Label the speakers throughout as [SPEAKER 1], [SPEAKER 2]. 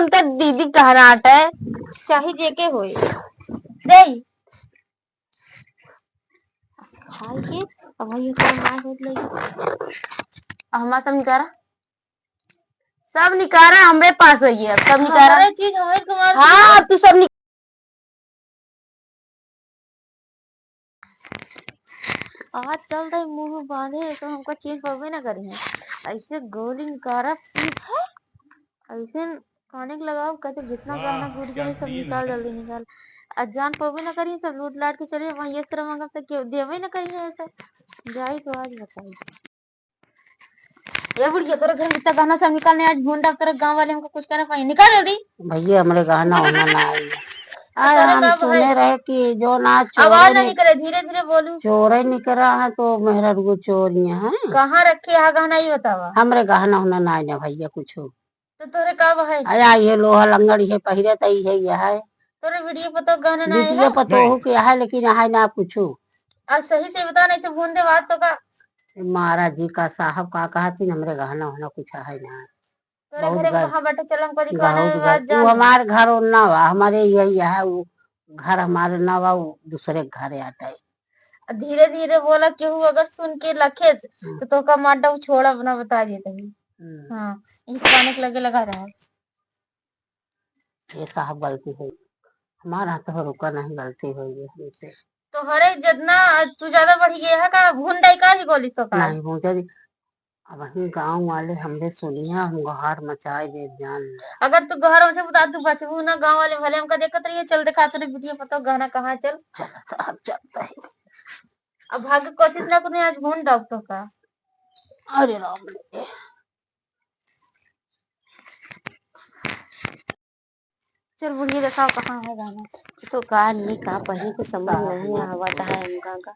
[SPEAKER 1] उनका दीदी कहना आटा है
[SPEAKER 2] शाही जेके होए दे हाल के अब ये कौन ना होत लगी
[SPEAKER 1] हमारा सब निकारा हमरे पास है ये सब निकारा
[SPEAKER 2] हमारे चीज हमें कुमार
[SPEAKER 1] हाँ तू सब
[SPEAKER 2] आज चल रहे मुंह में बांधे तो हमको चीज पवे ना करी है ऐसे गोली निकारा सीधा ऐसे काने के लगाओ कहते जितना गहना गुड़िया ये सब निकाल जल्दी निकाल अजान पवे ना करी सब लूट लाट के चलिए वहां ये तरह मांगा तो क्यों देवे ना करी है ऐसा जाई तो आज बताई ये बुढ़िया तेरे घर में इतना गहना सब निकालने आज ढूंढा तेरे गांव वाले हमको कुछ कहना पाए निकाल जल्दी
[SPEAKER 3] भैया हमारे गहना होना ना आई अरे हम सुने रहे कि जो ना
[SPEAKER 2] आवाज नहीं करे धीरे धीरे बोलू
[SPEAKER 3] चोरे निकला है तो मेहरा रुगो चोरियां हैं
[SPEAKER 2] कहाँ रखे यहाँ गहना ही बतावा
[SPEAKER 3] हमरे गहना होना ना आई ना भैया कुछ
[SPEAKER 2] तो तोरे का है
[SPEAKER 3] अया ये लोहा लंगड़ ये पहिरे तई है यह है
[SPEAKER 2] तोरे वीडियो पतो गहना ना
[SPEAKER 3] वीडियो पतो हो कि है लेकिन है ना कुछ
[SPEAKER 2] आज सही से बता नहीं तो भून दे बात तो का
[SPEAKER 3] महाराज जी का साहब का कहती हमरे गहना होना कुछ है ना
[SPEAKER 2] तोरे घरे कहाँ बैठे चल हमको दिखाना है बात
[SPEAKER 3] वो
[SPEAKER 2] जान
[SPEAKER 3] हमारे घर ना वा हमारे यही है वो घर हमारे ना वा दूसरे घर आता है
[SPEAKER 2] धीरे धीरे बोला केहू अगर सुन के लखे तो का माटा छोड़ा अपना बता देते हाँ ये खाने के लगे लगा रहा
[SPEAKER 3] ये साहब गलती है हमारा तो रुका नहीं गलती हुई हमसे
[SPEAKER 2] तो हरे जितना तू ज्यादा बढ़ गया है का भूंडाई का ही गोली तो का
[SPEAKER 3] नहीं पहुंचा दी अब वही गांव वाले हमने सुनिया हम गहार मचाए दे जान
[SPEAKER 2] अगर तू घर में से बता तू बचबू ना गांव वाले भले हमका देखत रही चल दिखा तेरे वीडियो पता गहना कहाँ चल
[SPEAKER 3] साहब चलता है
[SPEAKER 2] अब भाग कोशिश ना करूँ आज भून डॉक्टर का
[SPEAKER 3] अरे राम
[SPEAKER 2] चल बुढ़िया दिखाओ कहाँ है गाना
[SPEAKER 1] तो का नहीं का पहले को समझ नहीं आवता है उनका का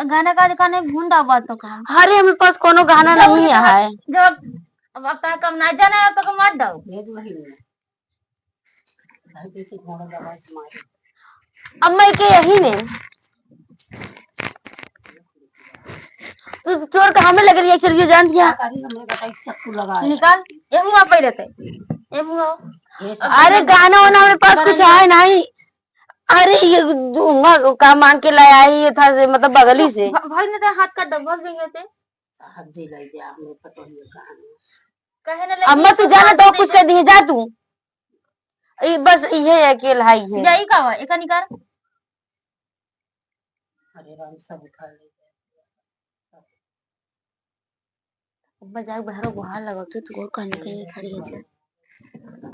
[SPEAKER 2] गाना का दिखाने भूंडा बात तो का
[SPEAKER 1] अरे हमारे पास कोनो गाना नहीं है
[SPEAKER 2] जब अब आपका कम ना जाना है तो मार दो
[SPEAKER 1] अब मैं के यही ने तू चोर का हमें लग रही है चलिए जान दिया
[SPEAKER 3] चक्कू लगा
[SPEAKER 2] निकाल ये मुंह पे रहते ये मुंह
[SPEAKER 1] अरे गाना होना हमारे पास कुछ है नहीं अरे ये दूंगा का मांग के लाया है ये था से मतलब बगली से
[SPEAKER 2] भाई ने तो हाथ का डब्बा देंगे थे
[SPEAKER 3] साहब जी ले दिया हमें पता नहीं
[SPEAKER 2] कहे ना
[SPEAKER 1] अम्मा तू जाना तो कुछ कर दिए जा तू बस ये अकेला है
[SPEAKER 2] यही का हुआ ऐसा निकाल
[SPEAKER 3] अरे राम सब उठा ले
[SPEAKER 1] बजाय बहरो गुहार लगा तू और कहने के लिए खड़ी है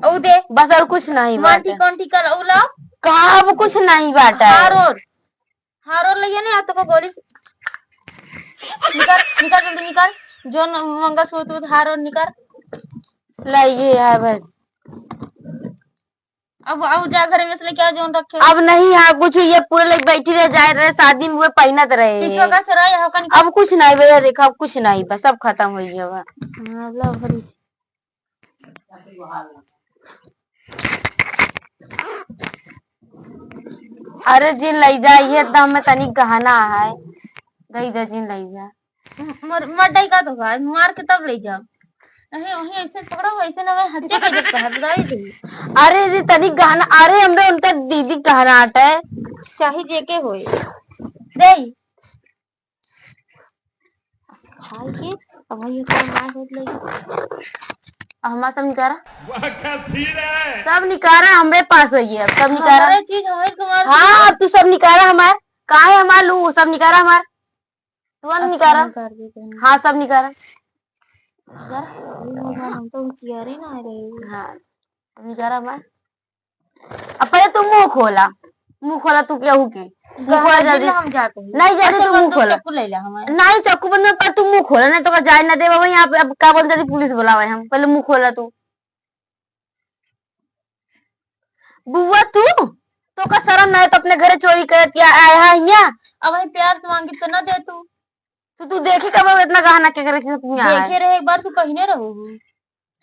[SPEAKER 2] ओ दे
[SPEAKER 1] बस और कुछ नहीं
[SPEAKER 2] माटी कौन ठीक कर ओला
[SPEAKER 1] कहाँ अब कुछ नहीं बाटा
[SPEAKER 2] हारोर लगे ना तो को गोली निकाल निकाल जल्दी निकाल जो मंगा सोतू हारोर निकाल
[SPEAKER 1] लाइए है बस
[SPEAKER 2] अब जा घर में से क्या जोन रखे
[SPEAKER 1] अब नहीं है कुछ ये पूरे लोग बैठी रह जाए रहे शादी में वो पहनत रहे
[SPEAKER 2] पीछे का चराई है का
[SPEAKER 1] अब कुछ नहीं भैया देखा अब कुछ नहीं बस सब खत्म हो गया बा
[SPEAKER 2] अल्लाह भरी
[SPEAKER 1] अरे जिन लई जाइए एकदम में तनी गहना है गई दे जिन लई जा
[SPEAKER 2] मरडाई का तो मार के तब ले जा नहीं वही ऐसे पकड़ो वैसे ना मैं हत्या कर देता है बताई दे
[SPEAKER 1] अरे जी तनी गहना अरे हमरे उनका दीदी कहना आटा है
[SPEAKER 2] शाही जेके होए दे हाल के अब ये कौन ना होत लगी
[SPEAKER 1] हमारा सब निकारा सब निकारा हमरे पास है ये सब निकारा
[SPEAKER 2] हमारे चीज हमें कुमार
[SPEAKER 1] हाँ तू सब निकारा हमार कहा है हमार लू सब निकारा हमार तू निकारा हाँ सब निकारा
[SPEAKER 2] हम तो चियारे ना आ रहे
[SPEAKER 1] हाँ निकारा हमार अब पहले तू मुंह खोला तू क्या हु की मुंह खोला जल्दी
[SPEAKER 2] हम जाते हैं
[SPEAKER 1] नहीं जल्दी तू मुंह खोला
[SPEAKER 2] चक्कू ले ले हमारे
[SPEAKER 1] नहीं चक्कू बंद पर तू मुंह खोला नहीं तो का जाए ना दे बाबा यहाँ पे अब क्या बोलते थे पुलिस बुलावे हम पहले मुंह खोला तू बुआ तू तो का शर्म ना है तो अपने घरे चोरी कर क्या आया है यहाँ
[SPEAKER 2] अब वही प्यार से मांगी तो ना दे
[SPEAKER 1] तू देखी कब इतना गहना के करे
[SPEAKER 2] देखे रहे एक बार तू पहने रहो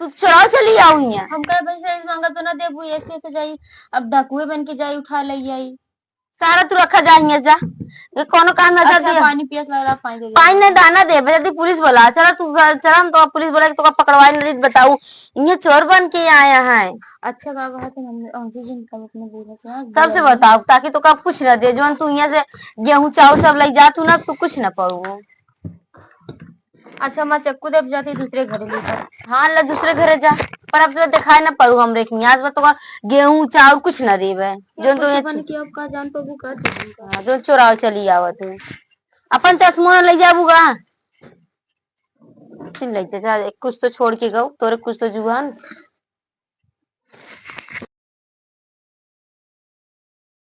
[SPEAKER 1] तू चलाओ चली आओ यहाँ
[SPEAKER 2] हम कहे पैसे मांगा तो ना दे ऐसे ऐसे जाई अब डाकुए बन के जाई उठा ले आई
[SPEAKER 1] सारा तू रखा जाएंगे जा, ये कोनो काम है
[SPEAKER 2] अच्छा
[SPEAKER 1] जल्दी
[SPEAKER 2] पानी पियस लग रहा, पानी दे दे।
[SPEAKER 1] पानी नहीं दाना दे जल्दी पुलिस बोला। चला तू चला, हम तो पुलिस बोला कि तो पकड़वाई नहीं बताऊ, ये चोर बन के आया है।
[SPEAKER 2] अच्छा का कहा तुम हमसे जिन कल अपने बोला से हाँ,
[SPEAKER 1] सबसे बताओ ताकि तो का कुछ न दे, जो तू यहाँ से गेहूं चावल सब ले जा तू ना, तू कुछ न पाऊ।
[SPEAKER 2] अच्छा मैं चक्कू दे जाती दूसरे घर लेकर।
[SPEAKER 1] हाँ ला दूसरे घरे जा, पर अब तो दिखाई ना पड़ू हमरे के आज तो गेहूं चावल कुछ न देवे जो तू
[SPEAKER 2] कि अब का जान पाबू का दीजिएगा।
[SPEAKER 1] हाँ, जो चोराव चली आवत है। अपन चश्मा ले जाबूगा लेते कुछ तो छोड़ के गऊ तोरे कुछ तो जुआन